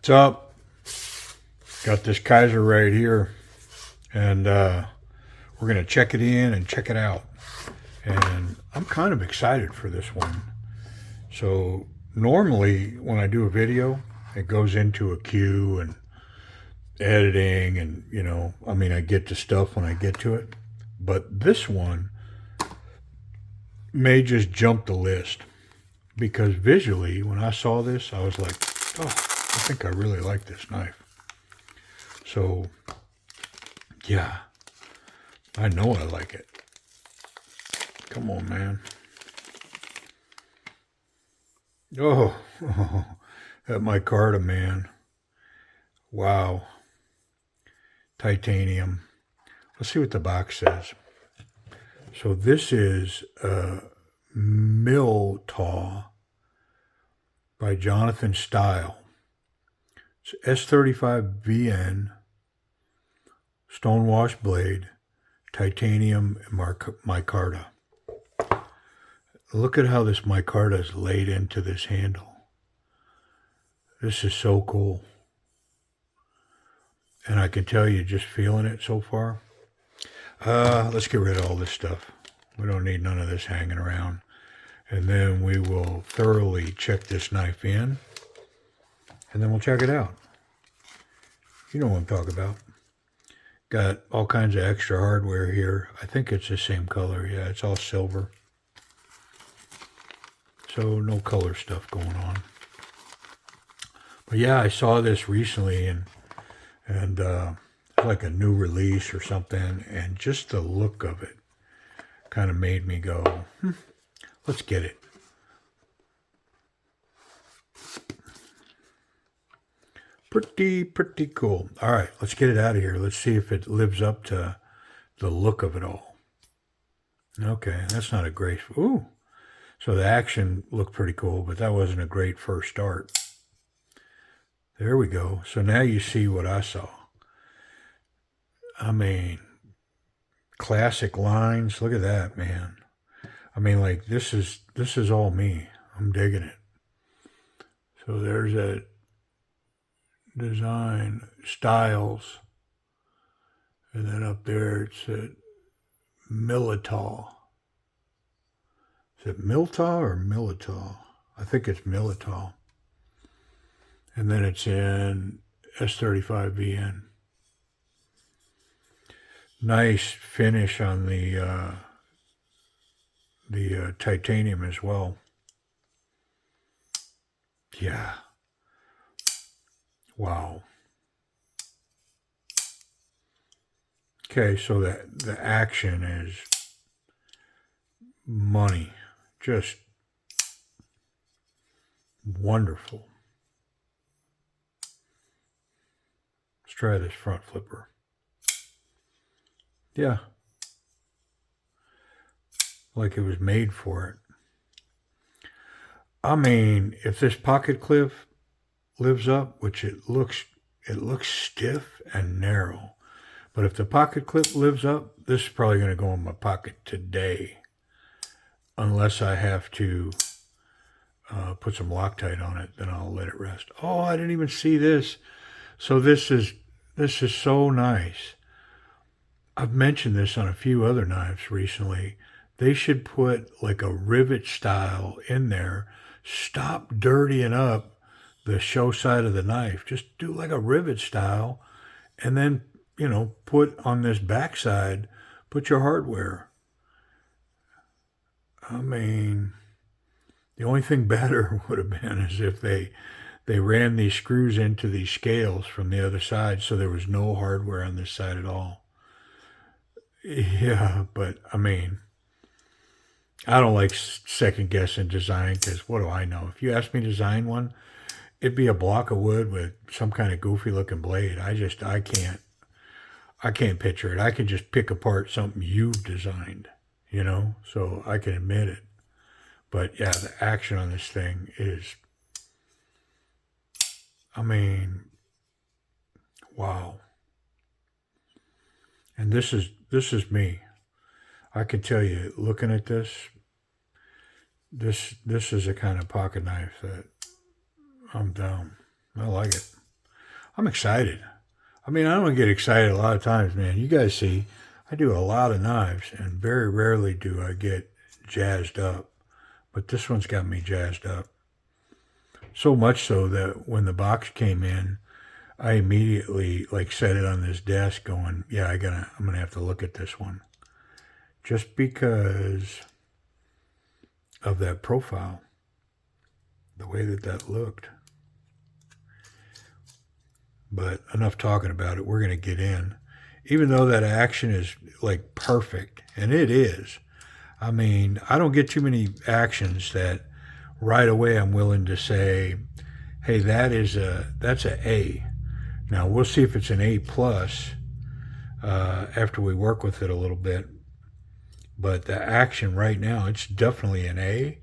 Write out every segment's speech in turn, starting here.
What's up? Got this KIZER right here, and we're going to check it in and check it out. And I'm kind of excited for this one. So normally when I do a video, it goes into a queue and editing and, I get to stuff when I get to it. But this one may just jump the list because visually, when I saw this, I was like, oh, I think I really like this knife. So, yeah, I know I like it. Come on, man. Oh, that MICARTA, man. Wow. Titanium. Let's see what the box says. So this is MILITAW by Jonathan Style. It's S35VN, stonewash blade, titanium MICARTA. Look at how this MICARTA is laid into this handle. This is so cool. And I can tell you just feeling it so far. Let's get rid of all this stuff. We don't need none of this hanging around. And then we will thoroughly check this knife in. And then we'll check it out. You know what I'm talking about. Got all kinds of extra hardware here. I think it's the same color. Yeah, it's all silver. So no color stuff going on. But yeah, I saw this recently and like a new release or something, and just the look of it kind of made me go, let's get it. Pretty cool. All right, let's get it out of here. Let's see if it lives up to the look of it all. Okay, that's not a great, ooh. So the action looked pretty cool, but that wasn't a great first start. There we go. So now you see what I saw. I mean, classic lines. Look at that, man. I mean, like, this is all me. I'm digging it. So there's that design styles. And then up there it said MILITAW. Is it MILITAW or MILITAW? I think it's MILITAW. And then it's in S35VN. Nice finish on the titanium as well. Yeah. Wow. Okay, so the action is money. Just wonderful. Let's try this front flipper. Yeah. Like it was made for it. I mean, if this pocket clip lives up, which it looks stiff and narrow. But if the pocket clip lives up, this is probably going to go in my pocket today. Unless I have to put some Loctite on it, then I'll let it rest. Oh, I didn't even see this. So this is so nice. I've mentioned this on a few other knives recently. They should put like a rivet style in there. Stop dirtying up the show side of the knife. Just do like a rivet style. And then, put on this backside, put your hardware. I mean, the only thing better would have been is if they ran these screws into these scales from the other side so there was no hardware on this side at all. Yeah, but I mean, I don't like second guessing design because what do I know? If you ask me to design one, it'd be a block of wood with some kind of goofy looking blade. I can't picture it. I can just pick apart something you've designed, so I can admit it. But yeah, the action on this thing is, I mean, wow. And this is me. I can tell you, looking at this is a kind of pocket knife that I'm down. I like it. I'm excited. I mean, I don't get excited a lot of times, man. You guys see, I do a lot of knives, and very rarely do I get jazzed up. But this one's got me jazzed up. So much so that when the box came in, I immediately like set it on this desk going, yeah, I'm going to have to look at this one. Just because of that profile, the way that looked. But enough talking about it. We're going to get in. Even though that action is like perfect, and it is. I mean, I don't get too many actions that right away I'm willing to say, hey, that's an A. Now we'll see if it's an A plus after we work with it a little bit. But the action right now, it's definitely an A.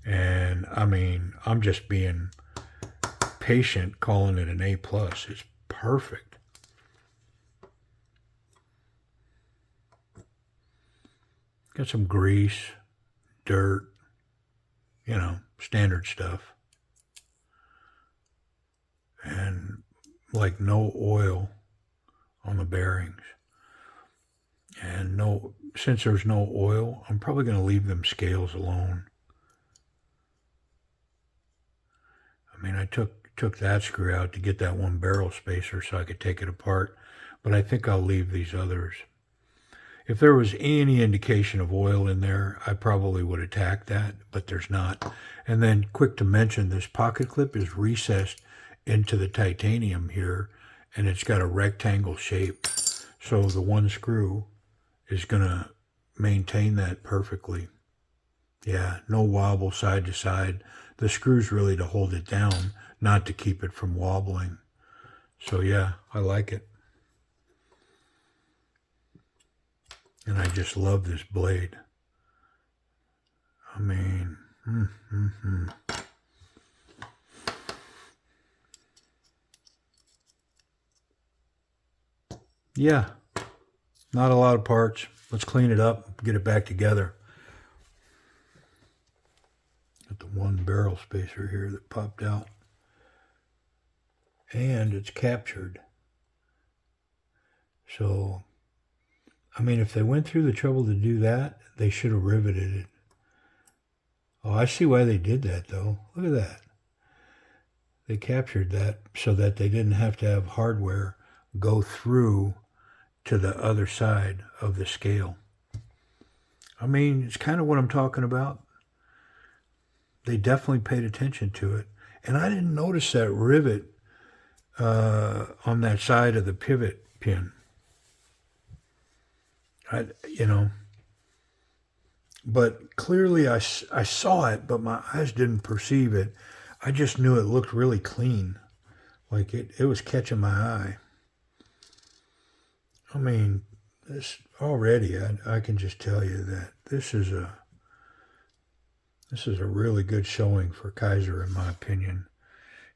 And I mean, I'm just being patient calling it an A plus. It's perfect. Got some grease, dirt, standard stuff. And like no oil on the bearings. And since there's no oil, I'm probably going to leave them scales alone. I mean, I took that screw out to get that one barrel spacer so I could take it apart, but I think I'll leave these others. If there was any indication of oil in there, I probably would attack that, but there's not. And then quick to mention, this pocket clip is recessed into the titanium here, and it's got a rectangle shape. So the one screw is going to maintain that perfectly. Yeah, no wobble side to side. The screw's really to hold it down, not to keep it from wobbling. So yeah, I like it. And I just love this blade. I mean, yeah, not a lot of parts. Let's clean it up, get it back together. Got the one barrel spacer here that popped out. And it's captured. So, I mean, if they went through the trouble to do that, they should have riveted it. Oh, I see why they did that, though. Look at that. They captured that so that they didn't have to have hardware go through to the other side of the scale. I mean, it's kind of what I'm talking about. They definitely paid attention to it. And I didn't notice that rivet on that side of the pivot pin. But clearly I saw it, but my eyes didn't perceive it. I just knew it looked really clean. Like it was catching my eye. I mean, this already, I can just tell you that this is a really good showing for KIZER, in my opinion.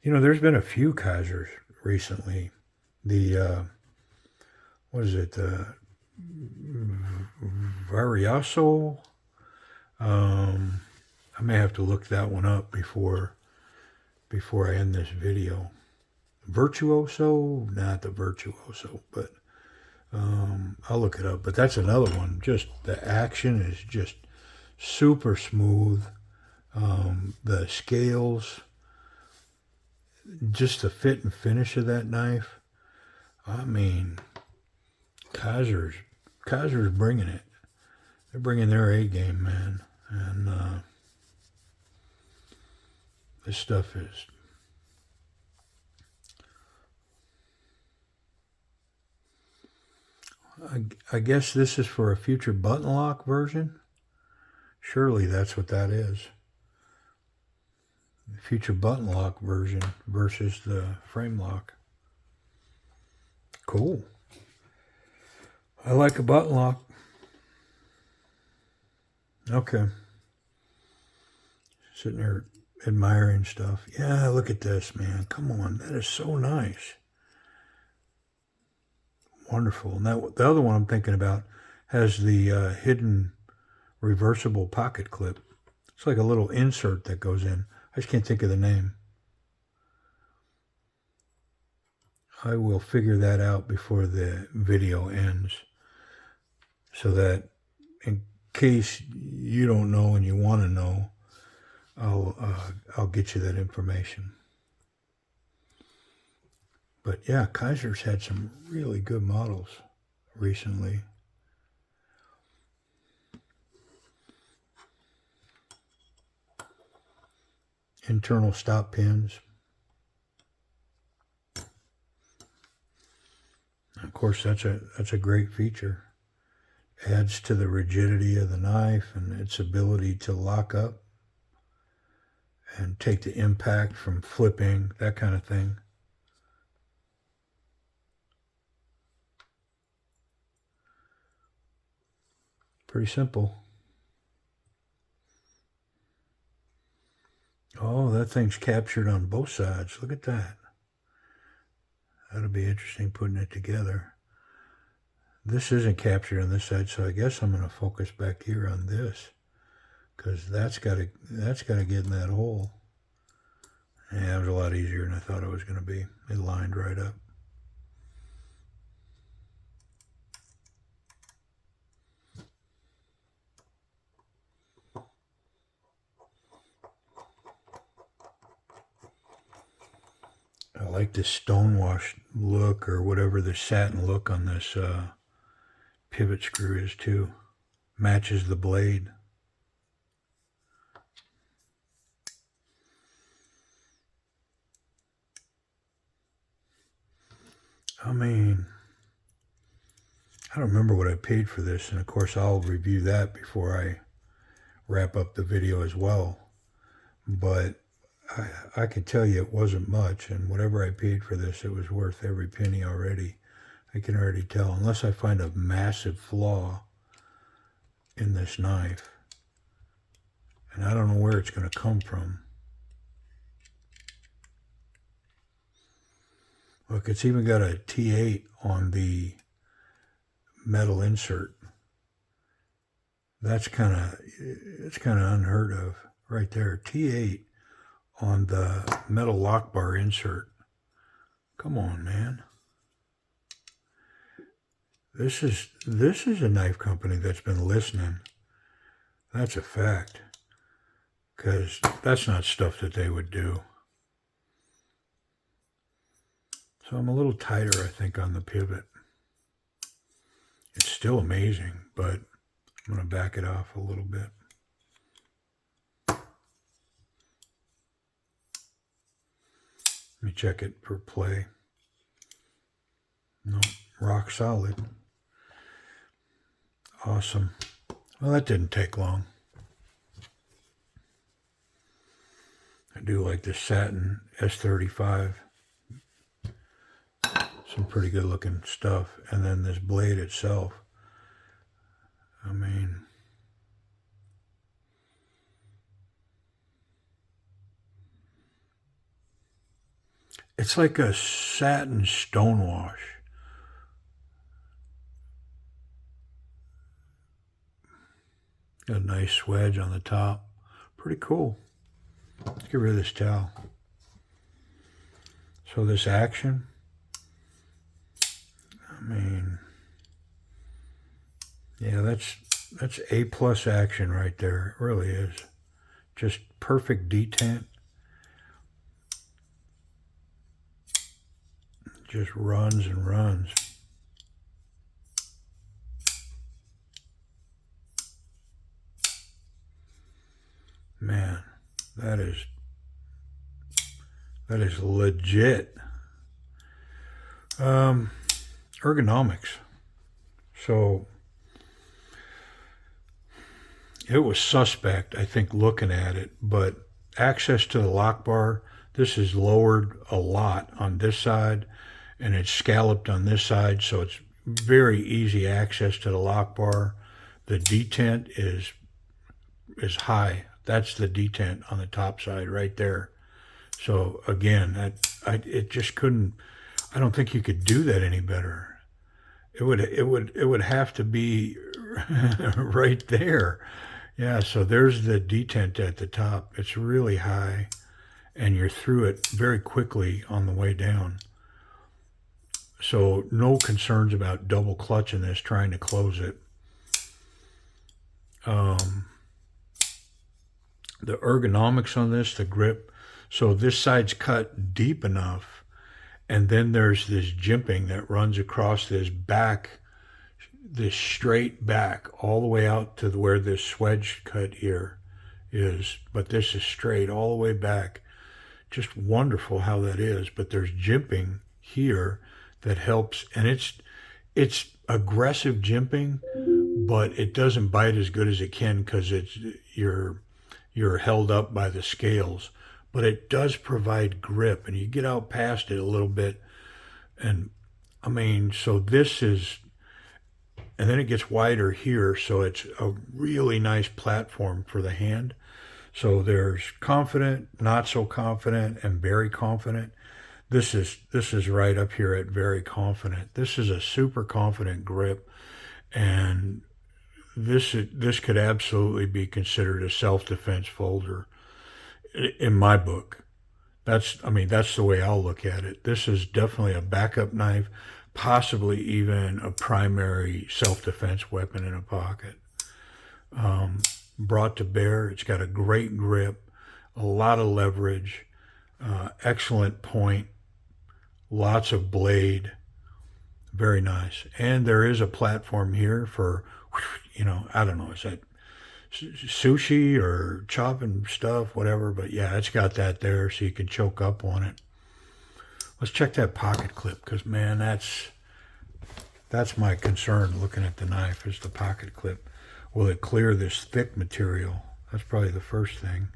There's been a few KIZERs recently. What is it? The Variaso. I may have to look that one up before I end this video. Virtuoso? Not the Virtuoso, but I'll look it up. But that's another one. Just the action is just super smooth. The scales, just the fit and finish of that knife. I mean, KIZER's bringing it. They're bringing their A game, man. And this stuff is... I guess this is for a future button lock version. Surely that's what that is. The future button lock version versus the frame lock. Cool. I like a button lock. Okay. Sitting there admiring stuff. Yeah, look at this, man. Come on. That is so nice. Wonderful. And the other one I'm thinking about has the hidden reversible pocket clip. It's like a little insert that goes in. I just can't think of the name. I will figure that out before the video ends, so that in case you don't know and you want to know, I'll get you that information. But yeah, KIZER's had some really good models recently. Internal stop pins. Of course, that's a great feature. Adds to the rigidity of the knife and its ability to lock up and take the impact from flipping, that kind of thing. Pretty simple. Oh, that thing's captured on both sides. Look at that. That'll be interesting putting it together. This isn't captured on this side, so I guess I'm going to focus back here on this, because that's got to get in that hole. Yeah, it was a lot easier than I thought it was going to be. It lined right up. I like this stonewash look, or whatever the satin look on this pivot screw is too. Matches the blade. I mean, I don't remember what I paid for this, and of course I'll review that before I wrap up the video as well. But I can tell you it wasn't much, and whatever I paid for this, it was worth every penny already. I can already tell, unless I find a massive flaw in this knife. And I don't know where it's going to come from. Look, it's even got a T8 on the metal insert. It's kind of unheard of right there. T8 on the metal lock bar insert. Come on, man. This is a knife company that's been listening. That's a fact. Because that's not stuff that they would do. So I'm a little tighter, I think, on the pivot. It's still amazing, but I'm going to back it off a little bit. Let me check it for play. No, rock solid. Awesome. Well, that didn't take long. I do like the satin S35. Some pretty good looking stuff. And then this blade itself. I mean, it's like a satin stonewash. Got a nice swedge on the top. Pretty cool. Let's get rid of this towel. So this action, I mean, yeah, that's A+ action right there. It really is. Just perfect detent. Just runs and runs. Man, that is legit. Ergonomics. So it was suspect, I think, looking at it, but access to the lock bar, this is lowered a lot on this side, and it's scalloped on this side, so it's very easy access to the lock bar. The detent is high. That's the detent on the top side right there. So again, it just couldn't. I don't think you could do that any better. It would have to be right there. Yeah. So there's the detent at the top. It's really high, and you're through it very quickly on the way down. So no concerns about double clutching this, trying to close it. The ergonomics on this, the grip, so this side's cut deep enough, and then there's this jimping that runs across this back, this straight back all the way out to where this swedge cut here is, but this is straight all the way back. Just wonderful how that is. But there's jimping here that helps, and it's aggressive jimping, but it doesn't bite as good as it can because you're held up by the scales. But it does provide grip, and you get out past it a little bit, and I mean, so this is, and then it gets wider here, so it's a really nice platform for the hand. So there's confident, not so confident, and very confident. This is right up here at very confident. This is a super confident grip, and this could absolutely be considered a self-defense folder in my book. That's the way I'll look at it. This is definitely a backup knife, possibly even a primary self-defense weapon in a pocket. Brought to bear, it's got a great grip, a lot of leverage, excellent point, lots of blade, very nice. And there is a platform here for, I don't know, is that sushi or chopping stuff, whatever, but yeah, it's got that there so you can choke up on it. Let's check that pocket clip, because man, that's my concern looking at the knife, is the pocket clip. Will it clear this thick material? That's probably the first thing.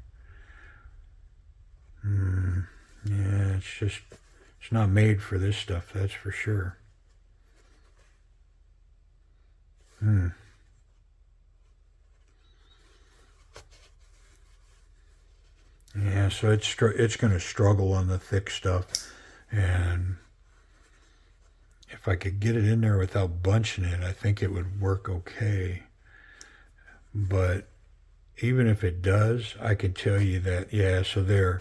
Yeah, it's not made for this stuff, that's for sure. Yeah, so it's going to struggle on the thick stuff, and if I could get it in there without bunching it, I think it would work okay. But even if it does, I can tell you that, yeah, so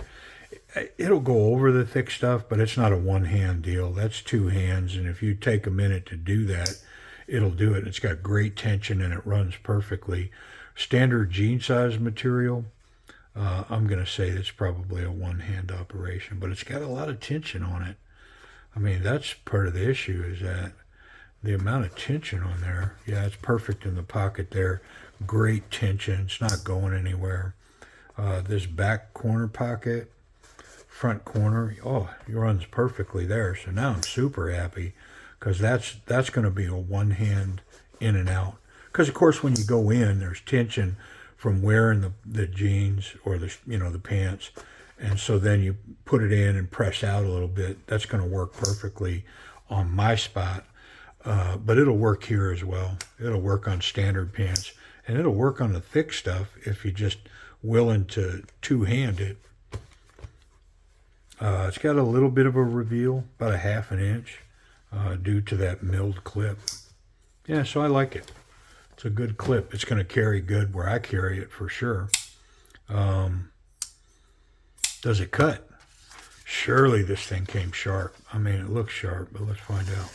it'll go over the thick stuff, but it's not a one-hand deal. That's two hands, and if you take a minute to do that, it'll do it. It's got great tension, and it runs perfectly. Standard jean size material, I'm going to say it's probably a one-hand operation, but it's got a lot of tension on it. I mean, that's part of the issue, is that the amount of tension on there. Yeah, it's perfect in the pocket there. Great tension. It's not going anywhere. This back corner pocket, front corner, oh, it runs perfectly there. So now I'm super happy, because that's going to be a one-hand in and out. Because, of course, when you go in, there's tension from wearing the jeans or the pants, and so then you put it in and press out a little bit. That's going to work perfectly on my spot, but it'll work here as well. It'll work on standard pants, and it'll work on the thick stuff if you're just willing to two-hand it. It's got a little bit of a reveal, about a half an inch, due to that milled clip. Yeah, so I like it. It's a good clip. It's going to carry good where I carry it for sure. Does it cut? Surely this thing came sharp. I mean, it looks sharp, but let's find out.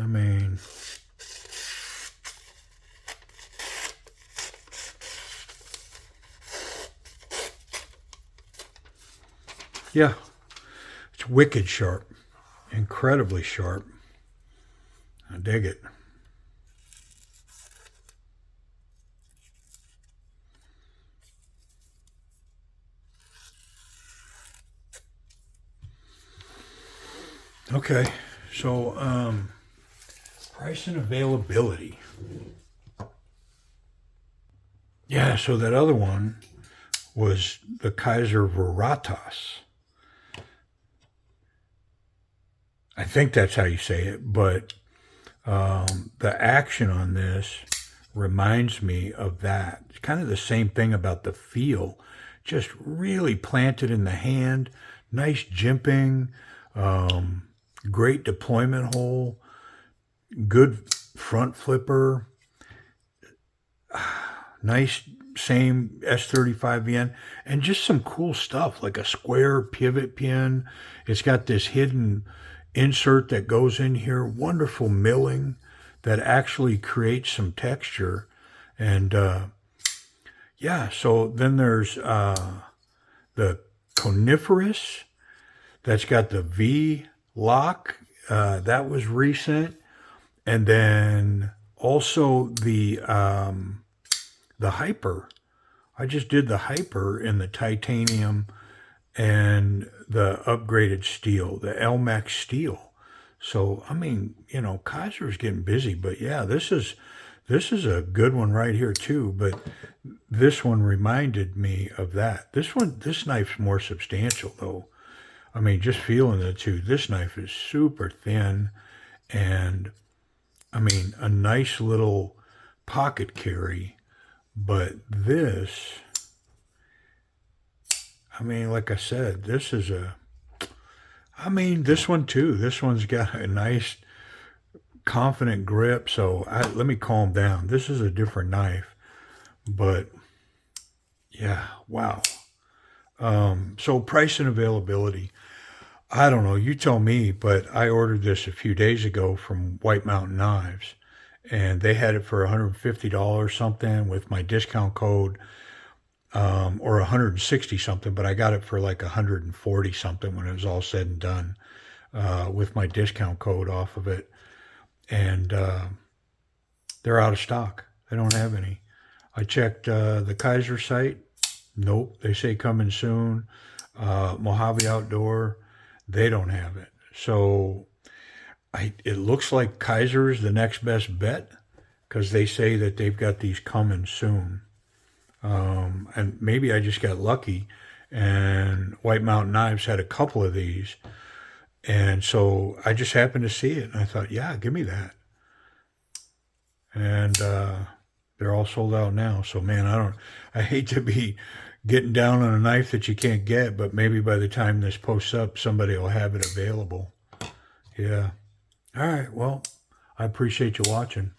I mean, yeah, it's wicked sharp, incredibly sharp. I dig it. Okay, so price and availability. Yeah, so that other one was the KIZER Veritas. I think that's how you say it, but the action on this reminds me of that. It's kind of the same thing about the feel, just really planted in the hand, nice jimping, great deployment hole, good front flipper, nice same S35VN, and just some cool stuff like a square pivot pin. It's got this hidden insert that goes in here, wonderful milling that actually creates some texture. And yeah, so then there's the coniferous that's got the V lock. That was recent. And then also the hyper. I just did the hyper in the titanium and the upgraded steel, the LMAX steel. So, I mean, you know, KIZER is getting busy, but yeah, this is a good one right here too. But this one reminded me of that. This knife's more substantial though. I mean, just feeling it too. This knife is super thin, and I mean, a nice little pocket carry. But this, I mean, like I said, this is this one too. This one's got a nice, confident grip. So let me calm down. This is a different knife, but yeah, wow. So price and availability. I don't know. You tell me, but I ordered this a few days ago from White Mountain Knives, and they had it for $150 something with my discount code, or 160 something, but I got it for like 140 something when it was all said and done, with my discount code off of it. And they're out of stock. They don't have any. I checked the KIZER site. Nope. They say coming soon. Mojave Outdoor, they don't have it. So it looks like KIZER is the next best bet, because they say that they've got these coming soon. And maybe I just got lucky, and White Mountain Knives had a couple of these. And so I just happened to see it, and I thought, yeah, give me that. And they're all sold out now. So, man, I hate to be getting down on a knife that you can't get, but maybe by the time this posts up, somebody will have it available. Yeah. All right. Well, I appreciate you watching.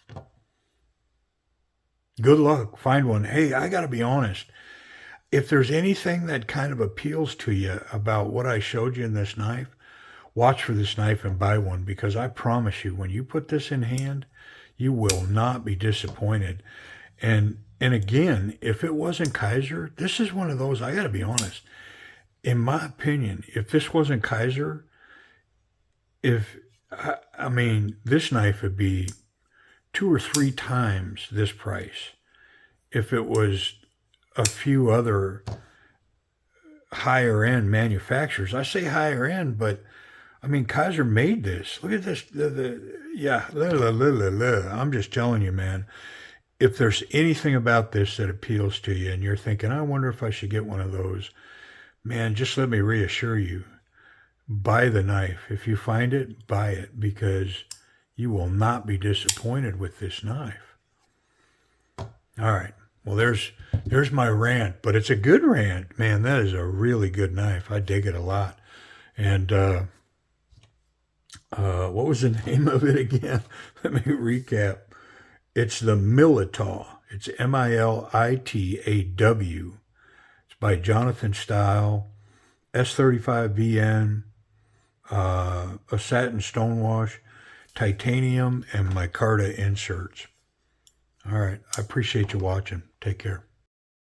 Good luck. Find one. Hey, I got to be honest. If there's anything that kind of appeals to you about what I showed you in this knife, watch for this knife and buy one, because I promise you, when you put this in hand, you will not be disappointed. And again, if it wasn't KIZER, this is one of those, I got to be honest. In my opinion, if this wasn't KIZER, I mean, this knife would be 2 or 3 times this price if it was a few other higher end manufacturers. I say higher end, but I mean, KIZER made this. Look at this. I'm just telling you, man. If there's anything about this that appeals to you and you're thinking, I wonder if I should get one of those, man, just let me reassure you, buy the knife. If you find it, buy it, because you will not be disappointed with this knife. All right. Well, there's my rant, but it's a good rant. Man, that is a really good knife. I dig it a lot. And what was the name of it again? Let me recap. It's the MILITAW. It's MILITAW. It's by Jonathan Style, S35VN, a satin stonewash, titanium, and MICARTA inserts. All right. I appreciate you watching. Take care.